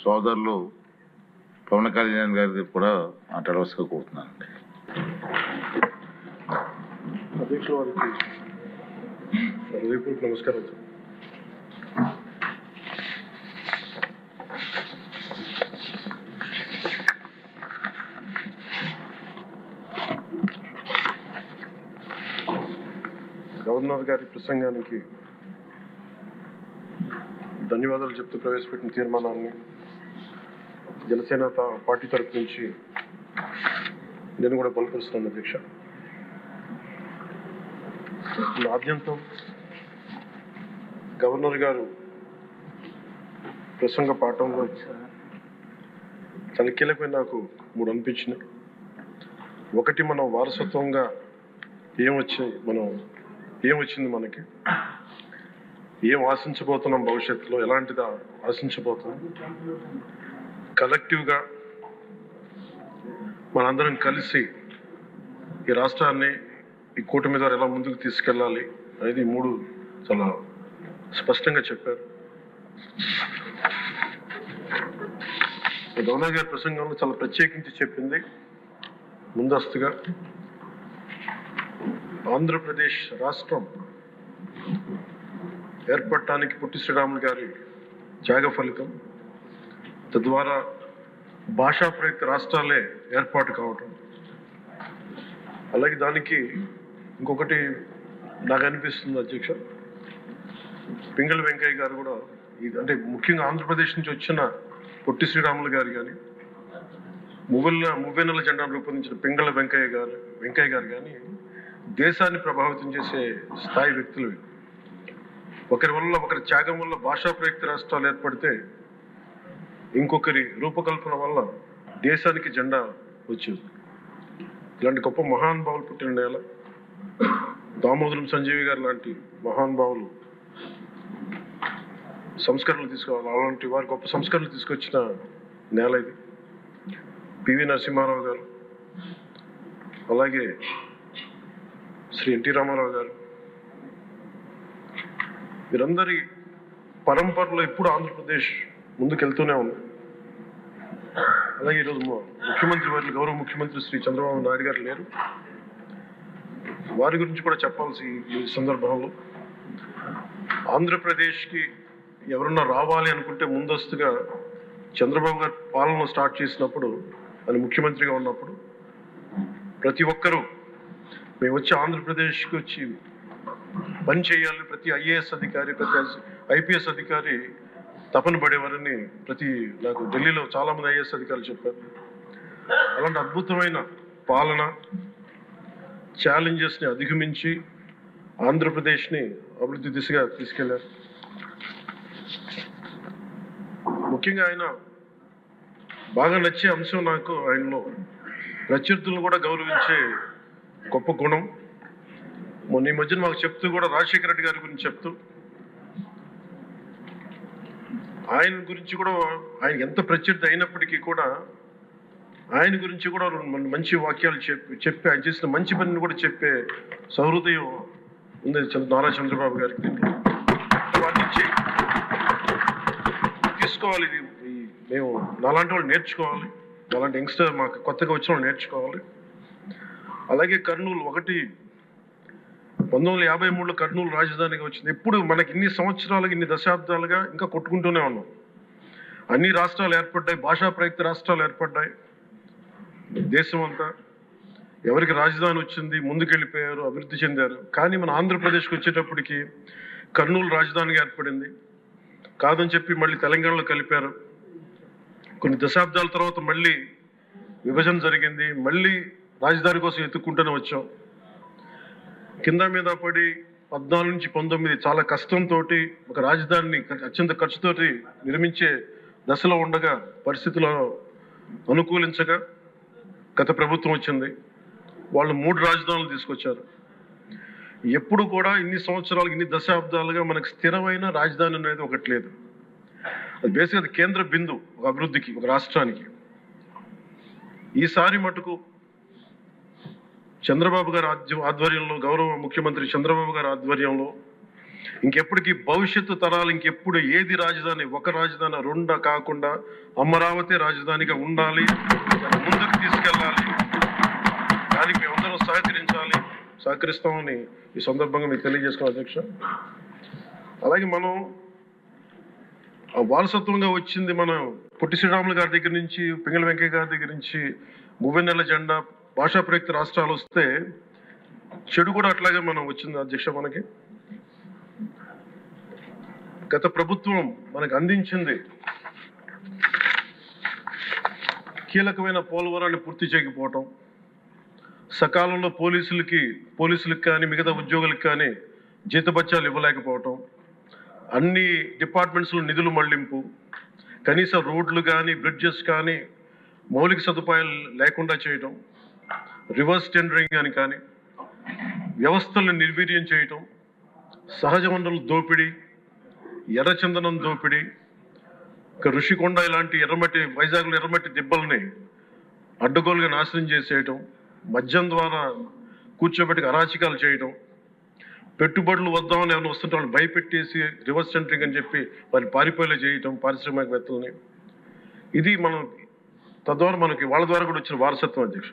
సోదరులు పవన్ కళ్యాణ్ గారికి కూడా మాట్లాడవలసిగా కోరుతున్నానండి. అధ్యక్షుల వారికి హృదయపూర్వక నమస్కారం. గవర్నర్ గారి ప్రసంగానికి ధన్యవాదాలు చెప్తూ ప్రవేశపెట్టిన తీర్మానాన్ని జనసేన పార్టీ తరఫు నుంచి నేను కూడా బలపరుస్తున్నాను. అధ్యక్ష, ఆద్యంతం గవర్నర్ గారు ప్రసంగ పాఠంలో చాలా కీలకమైన నాకు 3 అనిపించినాయి. ఒకటి, మనం వారసత్వంగా ఏమొచ్చింది, మనకి ఏం ఆశించబోతున్నాం, భవిష్యత్తులో ఎలాంటిది ఆశించబోతున్నాం, కలెక్టివ్గా మనందరం కలిసి ఈ రాష్ట్రాన్ని ఈ కూటమి ద్వారా ఎలా ముందుకు తీసుకెళ్ళాలి అనేది 3 చాలా స్పష్టంగా చెప్పారు. గవర్నర్ గారి ప్రసంగంలో చాలా ప్రత్యేకించి చెప్పింది ముందస్తుగా ఆంధ్రప్రదేశ్ రాష్ట్రం ఏర్పడటానికి పొట్టి శ్రీరాములు గారి త్యాగ ఫలితం, తద్వారా భాషా ప్రయుక్త రాష్ట్రాలే ఏర్పాటు కావటం. అలాగే దానికి ఇంకొకటి నాకు అనిపిస్తుంది అధ్యక్ష, పింగళి వెంకయ్య గారు కూడా అంటే ముఖ్యంగా ఆంధ్రప్రదేశ్ నుంచి వచ్చిన పొట్టి శ్రీరాములు గారు కానీ, మువ్వెన్నెల జెండాను రూపొందించిన పింగళి వెంకయ్య గారు కానీ దేశాన్ని ప్రభావితం చేసే స్థాయి వ్యక్తులు. ఒకరి త్యాగం వల్ల భాషా ప్రయుక్త రాష్ట్రాలు ఏర్పడితే ఇంకొకరి రూపకల్పన వల్ల దేశానికి జెండా వచ్చింది. ఇలాంటి గొప్ప మహానుభావులు పుట్టిన నేల. దామోదరం సంజీవి గారు లాంటి మహానుభావులు సంస్కరణలు తీసుకోవాలి, అలాంటి వారి గొప్ప సంస్కరణలు తీసుకొచ్చిన నేల ఇది. పివి నరసింహారావు గారు, అలాగే శ్రీ ఎన్టీ రామారావు గారు, వీరందరి పరంపరలో ఎప్పుడు ఆంధ్రప్రదేశ్ ముందుకెళ్తూనే ఉంది. అలాగే ఈరోజు గౌరవ ముఖ్యమంత్రి శ్రీ చంద్రబాబు నాయుడు గారు లేరు, వారి గురించి కూడా చెప్పాల్సి ఈ సందర్భంలో. ఆంధ్రప్రదేశ్కి ఎవరన్నా రావాలి అనుకుంటే ముందస్తుగా చంద్రబాబు గారు పాలన స్టార్ట్ చేసినప్పుడు, ఆయన ముఖ్యమంత్రిగా ఉన్నప్పుడు ప్రతి ఒక్కరూ మేము వచ్చి ఆంధ్రప్రదేశ్కి వచ్చి పని చేయాలి, ప్రతి ఐఏఎస్ అధికారి, ప్రతి ఐపీఎస్ అధికారి తపన పడేవారని నాకు ఢిల్లీలో చాలామంది ఐఏఎస్ అధికారులు చెప్పారు. అలాంటి అద్భుతమైన పాలన, ఛాలెంజెస్ని అధిగమించి ఆంధ్రప్రదేశ్ని అభివృద్ధి దిశగా తీసుకెళ్లారు. ముఖ్యంగా ఆయన బాగా నచ్చే అంశం నాకు ఆయనలో ప్రత్యర్థులను కూడా గౌరవించే గొప్ప గుణం. మొన్న ఈ మధ్యన మాకు చెప్తూ కూడా రాజశేఖర రెడ్డి గారి గురించి చెప్తూ ఆయన గురించి కూడా, ఆయన ఎంత ప్రత్యర్థి అయినప్పటికీ కూడా ఆయన గురించి కూడా మంచి వాక్యాలు చెప్పి ఆయన చేసిన మంచి పనిని కూడా చెప్పే సహృదయం ఉంది నారా చంద్రబాబు గారికి. వాటి నుంచి తీసుకోవాలి, ఇది మేము నాలాంటి వాళ్ళు నేర్చుకోవాలి, అలాంటి యంగ్స్టర్ మాకు కొత్తగా వచ్చిన వాళ్ళు నేర్చుకోవాలి. అలాగే కర్నూలు 1953లో కర్నూలు రాజధానిగా వచ్చింది. ఎప్పుడు మనకి ఇన్ని సంవత్సరాలుగా, ఇన్ని దశాబ్దాలుగా ఇంకా కొట్టుకుంటూనే ఉన్నాం. అన్ని రాష్ట్రాలు ఏర్పడ్డాయి, భాషా ప్రయుక్త రాష్ట్రాలు ఏర్పడ్డాయి. దేశం అంతా ఎవరికి రాజధాని వచ్చింది, ముందుకెళ్ళిపోయారు, అభివృద్ధి చెందారు. కానీ మన ఆంధ్రప్రదేశ్కి వచ్చేటప్పటికి కర్నూలు రాజధానిగా ఏర్పడింది. కాదని చెప్పి మళ్ళీ తెలంగాణలో కలిపారు. కొన్ని దశాబ్దాల తర్వాత మళ్ళీ విభజన జరిగింది, మళ్ళీ రాజధాని కోసం ఎత్తుక్కుంటూనే వచ్చాం. కింద మీద పడి 14 నుంచి 19 చాలా కష్టంతో ఒక రాజధానిని అత్యంత ఖర్చుతోటి నిర్మించే దశలో ఉండగా పరిస్థితుల్లో అనుకూలించగా గత ప్రభుత్వం వచ్చింది. వాళ్ళు 3 రాజధానులు తీసుకొచ్చారు. ఎప్పుడు కూడా ఇన్ని సంవత్సరాలు, ఇన్ని దశాబ్దాలుగా మనకు స్థిరమైన రాజధాని అనేది ఒకటి లేదు. అది బేసిక్గా అది కేంద్ర బిందు ఒక అభివృద్ధికి, ఒక రాష్ట్రానికి. ఈసారి మటుకు చంద్రబాబు గారి ఆధ్వర్యంలో, గౌరవ ముఖ్యమంత్రి చంద్రబాబు గారి ఆధ్వర్యంలో ఇంకెప్పటికీ భవిష్యత్తు తరాలు ఇంకెప్పుడు ఏది రాజధాని, ఒక రాజధాని రెండా కాకుండా అమరావతి రాజధానిగా ఉండాలి, ముందుకు తీసుకెళ్ళాలి. దానికి మేమందరం సహకరిస్తామని ఈ సందర్భంగా మీకు తెలియజేసుకోవాలి అధ్యక్ష. అలాగే మనం వారసత్వంగా వచ్చింది మనం పొట్టి శ్రీరాములు గారి దగ్గర నుంచి, పింగళ వెంకయ్య గారి దగ్గర నుంచి భువనెల జెండా, భాషా ప్రయుక్త రాష్ట్రాలు వస్తే చెడు కూడా అట్లాగే మనం వచ్చింది అధ్యక్ష. మనకి గత ప్రభుత్వం మనకు అందించింది కీలకమైన పోలవరాన్ని పూర్తి చేయకపోవటం, సకాలంలో పోలీసులకు కానీ మిగతా ఉద్యోగులకు కానీ జీతభత్యాలు ఇవ్వలేకపోవటం, అన్ని డిపార్ట్మెంట్స్లో నిధులు మళ్లింపు, కనీస రోడ్లు కానీ బ్రిడ్జెస్ కానీ మౌలిక సదుపాయాలు లేకుండా చేయటం, రివర్స్ టెండరింగ్ అని కానీ వ్యవస్థలను నిర్వీర్యం చేయటం, సహజ వనరుల దోపిడీ, ఎర్రచందనం దోపిడీ, ఋషికొండ ఇలాంటి వైజాగ్లో ఎర్రమట్టి దిబ్బల్ని అడ్డగోలుగా నాశనం చేసేయటం, మద్యం ద్వారా కూర్చోబెట్టి అరాచకాలు చేయటం, పెట్టుబడులు వద్దామని ఏమైనా వస్తుంటే వాళ్ళు భయపెట్టేసి రివర్స్ సెంటరింగ్ అని చెప్పి వారిని పారిపోయేలా చేయటం పారిశ్రామికవేత్తలని. ఇది మనం తద్వారా మనకి వాళ్ళ ద్వారా కూడా వచ్చిన వారసత్వం అధ్యక్ష.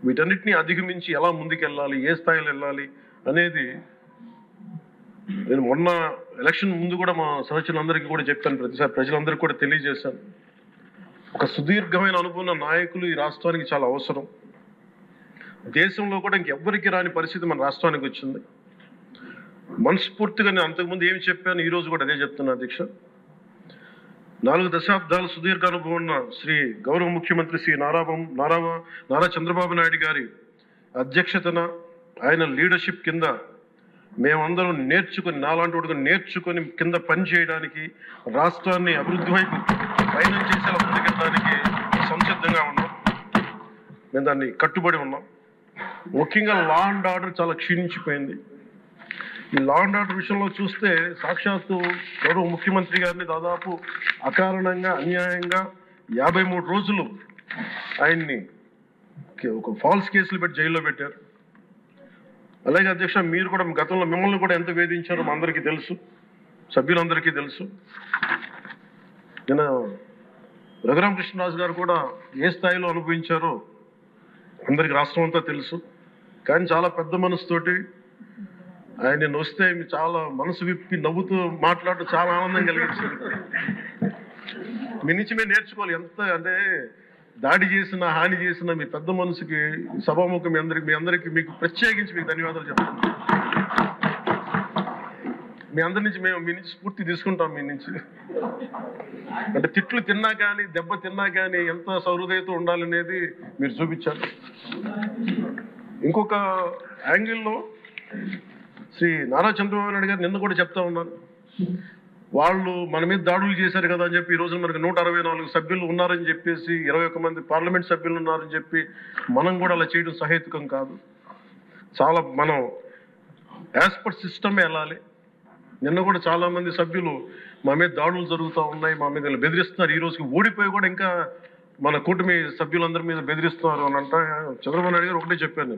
వీటన్నిటిని అధిగమించి ఎలా ముందుకెళ్ళాలి, ఏ స్థాయిలో వెళ్ళాలి అనేది నేను మొన్న ఎలక్షన్ ముందు కూడా మా సహచరులందరికీ కూడా చెప్పాను, ప్రతిసారి ప్రజలందరికీ కూడా తెలియజేశాను. ఒక సుదీర్ఘమైన అనుభవం నాయకులు ఈ రాష్ట్రానికి చాలా అవసరం. దేశంలో కూడా ఇంకెవ్వరికి రాని పరిస్థితి మన రాష్ట్రానికి వచ్చింది. మనస్ఫూర్తిగా నేను అంతకుముందు ఏమి చెప్పాను, ఈ రోజు కూడా అదే చెప్తున్నా అధ్యక్ష. 4 దశాబ్దాల సుదీర్ఘ అనుభవం ఉన్న శ్రీ గౌరవ ముఖ్యమంత్రి శ్రీ నారా చంద్రబాబు నాయుడు గారి అధ్యక్షతన, ఆయన లీడర్షిప్ కింద మేమందరం నేర్చుకొని, నాలాంటి వాడుగా నేర్చుకొని కింద పనిచేయడానికి, రాష్ట్రాన్ని అభివృద్ధి వైపు పయనం చేసేలా ముందుకెళ్ళడానికి సంసిద్ధంగా ఉన్నాం. మేము దాన్ని కట్టుబడి ఉన్నాం. ముఖ్యంగా లా అండ్ ఆర్డర్ చాలా క్షీణించిపోయింది. ఈ లా అండ్ ఆర్డర్ విషయంలో చూస్తే సాక్షాత్తు గౌరవ ముఖ్యమంత్రి గారిని దాదాపు అకారణంగా అన్యాయంగా 53 రోజులు ఆయన్ని ఒక ఫాల్స్ కేసులు పెట్టి జైల్లో పెట్టారు. అలాగే అధ్యక్ష, మీరు కూడా గతంలో మిమ్మల్ని కూడా ఎంత వేధించారో మా అందరికీ తెలుసు, సభ్యులందరికీ తెలుసు. నేను రఘురామకృష్ణరాజు గారు కూడా ఏ స్థాయిలో అనుభవించారో అందరికి రాష్ట్రం అంతా తెలుసు. కానీ చాలా పెద్ద మనసుతోటి ఆయన వస్తే చాలా మనసు విప్పి నవ్వుతూ మాట్లాడటం చాలా ఆనందం కలిగించింది. మీ నుంచి మేము నేర్చుకోవాలి. ఎంత అంటే దాడి చేసిన, హాని చేసిన మీ పెద్ద మనసుకి సభాముఖం మీ అందరికీ మీకు ప్రత్యేకించి మీకు ధన్యవాదాలు చెప్తాను. మీ అందరి నుంచి మీ నుంచి స్ఫూర్తి తీసుకుంటాం. మీ నుంచి అంటే తిట్లు తిన్నా కానీ, దెబ్బ తిన్నా కానీ ఎంత సౌహృదయతో ఉండాలనేది మీరు చూపించారు. ఇంకొక యాంగిల్లో శ్రీ నారా చంద్రబాబు నాయుడు గారు నిన్న కూడా చెప్తా ఉన్నారు, వాళ్ళు మన మీద దాడులు చేశారు కదా అని చెప్పి ఈ రోజు మనకు 164 సభ్యులు ఉన్నారని చెప్పేసి, 21 మంది పార్లమెంట్ సభ్యులు ఉన్నారని చెప్పి మనం కూడా అలా చేయడం సహేతుకం కాదు. చాలా మనం యాజ్ పర్ సిస్టమే వెళ్ళాలి. నిన్న కూడా చాలా మంది సభ్యులు మా మీద దాడులు జరుగుతూ ఉన్నాయి, మా మీద బెదిరిస్తున్నారు, ఈ రోజుకి ఓడిపోయి కూడా ఇంకా మన కూటమి సభ్యులందరి మీద బెదిరిస్తున్నారు అని అంట. చంద్రబాబు నాయుడు గారు ఒకటే చెప్పాను,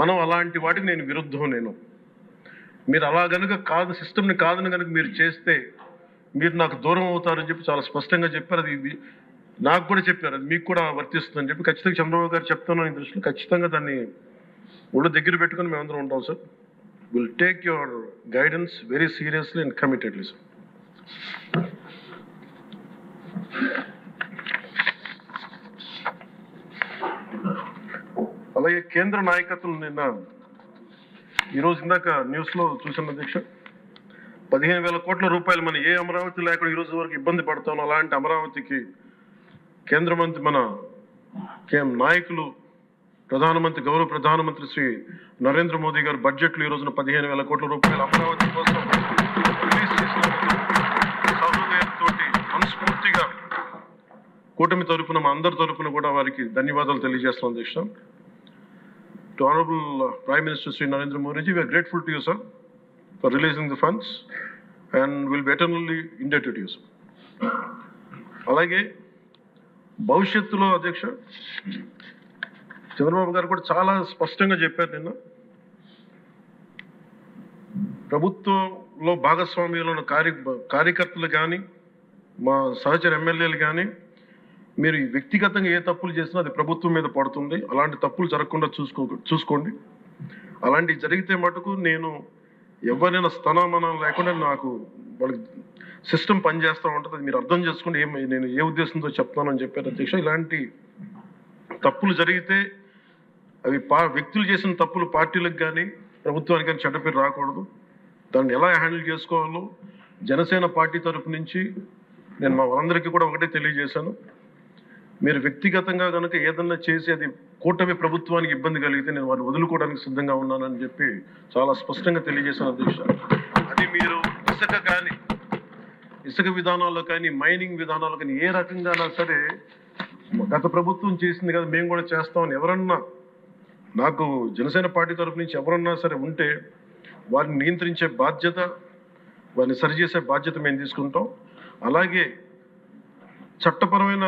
మనం అలాంటి వాటికి నేను విరుద్ధం. మీరు అలా కనుక కాదు, సిస్టమ్ని కాదని కనుక మీరు చేస్తే మీరు నాకు దూరం అవుతారని చెప్పి చాలా స్పష్టంగా చెప్పారు. అది నాకు కూడా చెప్పారు, అది మీకు కూడా వర్తిస్తుందని చెప్పి ఖచ్చితంగా చంద్రబాబు గారు చెప్తున్నాను. ఈ దృష్టిలో ఖచ్చితంగా దాన్ని ఒళ్ళు దగ్గర పెట్టుకుని మేమందరం ఉంటాం sir. Will take your guidance very seriously and committedly sir. అలాగే కేంద్ర నాయకత్వం నిన్న ఈరోజు ఇందాక న్యూస్లో చూసిన అధ్యక్ష, 15,000 కోట్ల రూపాయలు మన ఏ అమరావతి లేకుండా ఈరోజు వరకు ఇబ్బంది పడతాం, అలాంటి అమరావతికి కేంద్ర మంత్రి మన నాయకులు గౌరవ ప్రధానమంత్రి శ్రీ నరేంద్ర మోదీ గారు బడ్జెట్లో ఈ రోజున 15,000 కోట్ల రూపాయలు అమరావతి కోసం రిలీజ్ చేసినందుకు సహృదయంతో మనస్ఫూర్తిగా కూటమి తరపున, మా అందరి తరపున కూడా వారికి ధన్యవాదాలు తెలియజేస్తాం అధ్యక్ష. To Honorable Prime Minister Sri Narendra Modi ji, we are grateful to you, sir, for releasing the funds and will be eternally indebted to you, sir. అలాగే భవిష్యత్తులో అధ్యక్ష చంద్రబాబు గారు కూడా చాలా స్పష్టంగా చెప్పారు నిన్న, ప్రభుత్వంలో భాగస్వామ్యంలో ఉన్న కార్యకర్తలు కానీ మా సహచర ఎమ్మెల్యేలు కానీ మీరు వ్యక్తిగతంగా ఏ తప్పులు చేసినా అది ప్రభుత్వం మీద పడుతుంది. అలాంటి తప్పులు జరగకుండా చూసుకోండి. అలాంటివి జరిగితే మటుకు నేను ఎవరైనా స్థనామనం లేకుండా నాకు వాళ్ళకి సిస్టమ్ పనిచేస్తూ ఉంటుంది. అది మీరు అర్థం చేసుకోండి నేను ఏ ఉద్దేశంతో చెప్తానని చెప్పారు అధ్యక్ష. ఇలాంటి తప్పులు జరిగితే అవి వ్యక్తులు చేసిన తప్పులు పార్టీలకు కానీ ప్రభుత్వానికి కానీ చెడ్డ పేరు రాకూడదు. దాన్ని ఎలా హ్యాండిల్ చేసుకోవాలో జనసేన పార్టీ తరఫు నుంచి నేను మా వాళ్ళందరికీ కూడా ఒకటే తెలియజేశాను. మీరు వ్యక్తిగతంగా కనుక ఏదన్నా చేసి అది కూటమి ప్రభుత్వానికి ఇబ్బంది కలిగితే నేను వారిని వదులుకోవడానికి సిద్ధంగా ఉన్నానని చెప్పి చాలా స్పష్టంగా తెలియజేశాను అధ్యక్ష. అది మీరు ఇసుక విధానాల్లో కానీ మైనింగ్ విధానాల్లో కానీ ఏ రకంగానా సరే గత ప్రభుత్వం చేసింది కదా మేము కూడా చేస్తామని ఎవరన్నా నాకు జనసేన పార్టీ తరఫు నుంచి ఎవరన్నా సరే ఉంటే వారిని నియంత్రించే బాధ్యత, వారిని సరిచేసే బాధ్యత మేము తీసుకుంటాం. అలాగే చట్టపరమైన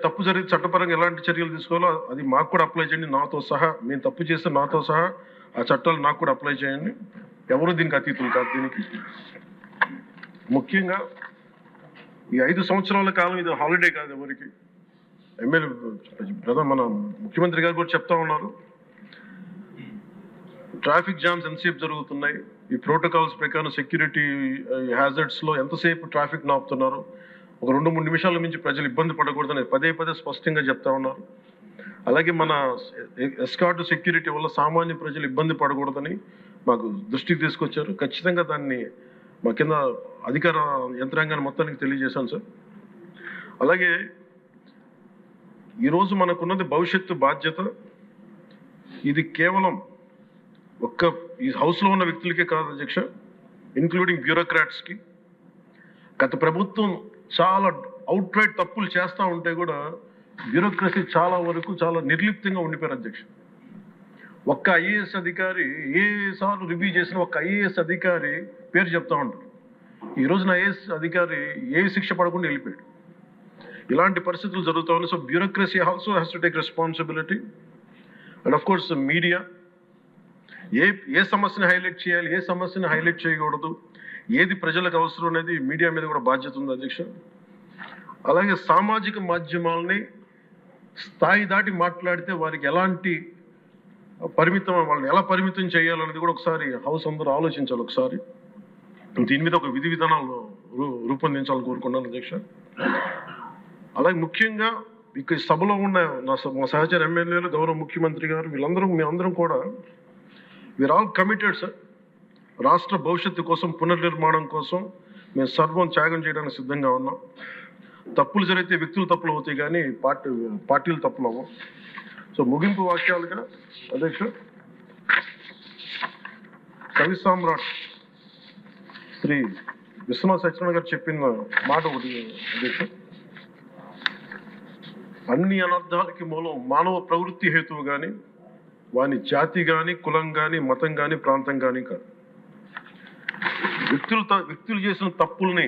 తప్పు జరిగితే చట్టపరంగా ఎలాంటి చర్యలు తీసుకోవాలో అది మాకు కూడా అప్లై చేయండి, నాతో సహా. మేము తప్పు చేస్తే నాతో సహా ఆ చట్టాలు నాకు కూడా అప్లై చేయండి. ఎవరు దీనికి అతీతులు కాదు. దీనికి ముఖ్యంగా ఈ 5 సంవత్సరాల కాలం ఇది హాలిడే కాదు ఎవరికి. మన ముఖ్యమంత్రి గారు కూడా చెప్తా ఉన్నారు, ట్రాఫిక్ జామ్స్ ఎంతసేపు జరుగుతున్నాయి, ఈ ప్రోటోకాల్స్ ప్రకారం సెక్యూరిటీ హ్యాజర్డ్స్లో ఎంతసేపు ట్రాఫిక్ నాపుతున్నారు, ఒక 2-3 నిమిషాల నుంచి ప్రజలు ఇబ్బంది పడకూడదని పదే స్పష్టంగా చెప్తా ఉన్నారు. అలాగే మన ఎస్కార్ట్ సెక్యూరిటీ వల్ల సామాన్య ప్రజలు ఇబ్బంది పడకూడదని మాకు దృష్టికి తీసుకొచ్చారు. ఖచ్చితంగా దాన్ని మా కింద అధికార యంత్రాంగాన్ని మొత్తానికి తెలియజేశాను సార్. అలాగే ఈరోజు మనకున్నది భవిష్యత్తు బాధ్యత. ఇది కేవలం ఈ హౌస్లో ఉన్న వ్యక్తులకే కాదు అధ్యక్ష, ఇంక్లూడింగ్ బ్యూరోక్రాట్స్కి. గత ప్రభుత్వం చాలా అవుట్ రైట్ తప్పులు చేస్తూ ఉంటే కూడా బ్యూరోక్రసీ చాలా వరకు చాలా నిర్లిప్తంగా ఉండిపోయారు అధ్యక్ష. ఒక్క ఐఏఎస్ అధికారి ఏసార్లు రివ్యూ చేసిన ఒక్క ఐఏఎస్ అధికారి పేరు చెప్తా ఉంటారు. ఈ రోజున ఐఏఎస్ అధికారి ఏ శిక్ష పడకుండా వెళ్ళిపోయాడు. ఇలాంటి పరిస్థితులు జరుగుతూ ఉన్నాయి. So bureaucracy also has to take responsibility. And of course media ఏ సమస్యని హైలైట్ చేయాలి, ఏ సమస్యని హైలైట్ చేయకూడదు, ఏది ప్రజలకు అవసరం అనేది మీడియా మీద కూడా బాధ్యత ఉంది అధ్యక్ష. అలాగే సామాజిక మాధ్యమాలని స్థాయి దాటి మాట్లాడితే వారికి ఎలాంటి వాళ్ళని ఎలా పరిమితం చేయాలనేది కూడా ఒకసారి హౌస్ అందరూ ఆలోచించాలి. ఒకసారి దీని మీద ఒక విధి విధానాలు రూపొందించాలని కోరుకున్నాను అధ్యక్ష. అలాగే ముఖ్యంగా ఇక సభలో ఉన్న మా సహచర ఎమ్మెల్యేలు, గౌరవ ముఖ్యమంత్రి గారు, మేమందరం కూడా వీఆర్ ఆల్ కమిటెడ్ సార్. రాష్ట్ర భవిష్యత్తు కోసం, పునర్నిర్మాణం కోసం మేము సర్వం త్యాగం చేయడానికి సిద్ధంగా ఉన్నాం. తప్పులు జరిగితే వ్యక్తులు తప్పులు అవుతాయి కానీ పార్టీలు తప్పులు అవ్వం. సో ముగింపు వాక్యాలుగా అధ్యక్ష, కవి సామ్రాట్ శ్రీ విశ్వనాథ్ సత్యనారాయణ గారు చెప్పిన మాట ఒకటి అధ్యక్ష, అన్ని అనర్థాలకి మూలం మానవ ప్రవృత్తి హేతువు కానీ, వాని జాతి కానీ, కులం కానీ, మతం కానీ, ప్రాంతం కానీ కాదు. వ్యక్తులు చేసిన తప్పుల్ని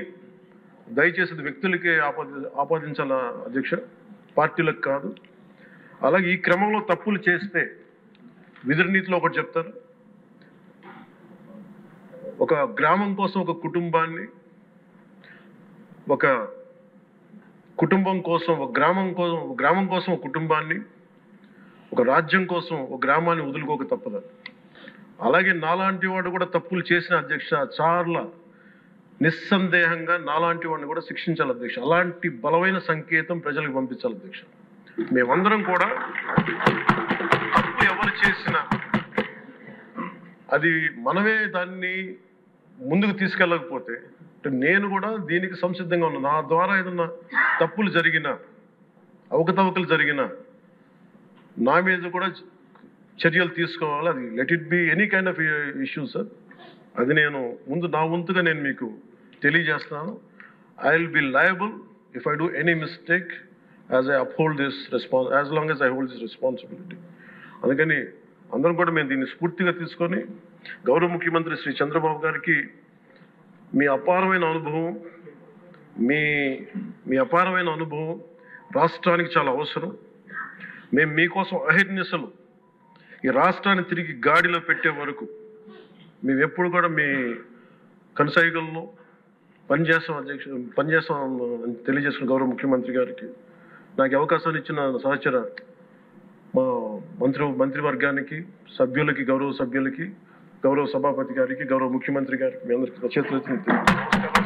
దయచేసి వ్యక్తులకే ఆపాదించాల అధ్యక్ష, పార్టీలకు కాదు. అలాగే ఈ క్రమంలో తప్పులు చేస్తే విధి నీతిలో ఒకటి చెప్తారు, ఒక గ్రామం కోసం ఒక కుటుంబాన్ని, ఒక కుటుంబం కోసం ఒక గ్రామం కోసం ఒక కుటుంబాన్ని, ఒక రాజ్యం కోసం ఒక గ్రామాన్ని వదులుకోక తప్పదు. అలాగే నాలాంటి వాడు కూడా తప్పులు చేసిన అధ్యక్ష చాలా నిస్సందేహంగా నాలాంటి వాడిని కూడా శిక్షించాలి అధ్యక్ష. అలాంటి బలమైన సంకేతం ప్రజలకు పంపించాలి అధ్యక్ష. మేమందరం కూడా తప్పు ఎవరు చేసినా అది మనమే దాన్ని ముందుకు తీసుకెళ్ళకపోతే, నేను కూడా దీనికి సంసిద్ధంగా ఉన్నాను. నా ద్వారా ఏదన్నా తప్పులు జరిగినా, అవకతవకలు జరిగినా నా మీద కూడా చర్యలు తీసుకోవాలి. అది let it be any kind of issue sir. అది నేను నా వంతుగా నేను మీకు తెలియజేస్తున్నాను. I will be liable if I do any mistake as I uphold this as long as I hold this responsibility. అందుకని అందరం కూడా మేము దీన్ని స్ఫూర్తిగా తీసుకొని గౌరవ ముఖ్యమంత్రి శ్రీ చంద్రబాబు గారికి మీ అపారమైన అనుభవం రాష్ట్రానికి చాలా అవసరం. మేము మీకోసం అహిర్నిశలు ఈ రాష్ట్రాన్ని తిరిగి గాడిలో పెట్టే వరకు మేము ఎప్పుడు కూడా మీ కనసాయిగల్లో పనిచేస్తాం అని తెలియజేసిన గౌరవ ముఖ్యమంత్రి గారికి, నాకు అవకాశాన్ని ఇచ్చిన సహచర మా మంత్రివర్గానికి, సభ్యులకి, గౌరవ సభ్యులకి, గౌరవ సభాపతి గారికి, గౌరవ ముఖ్యమంత్రి గారికి, మీ అందరికీ చేతులెత్తి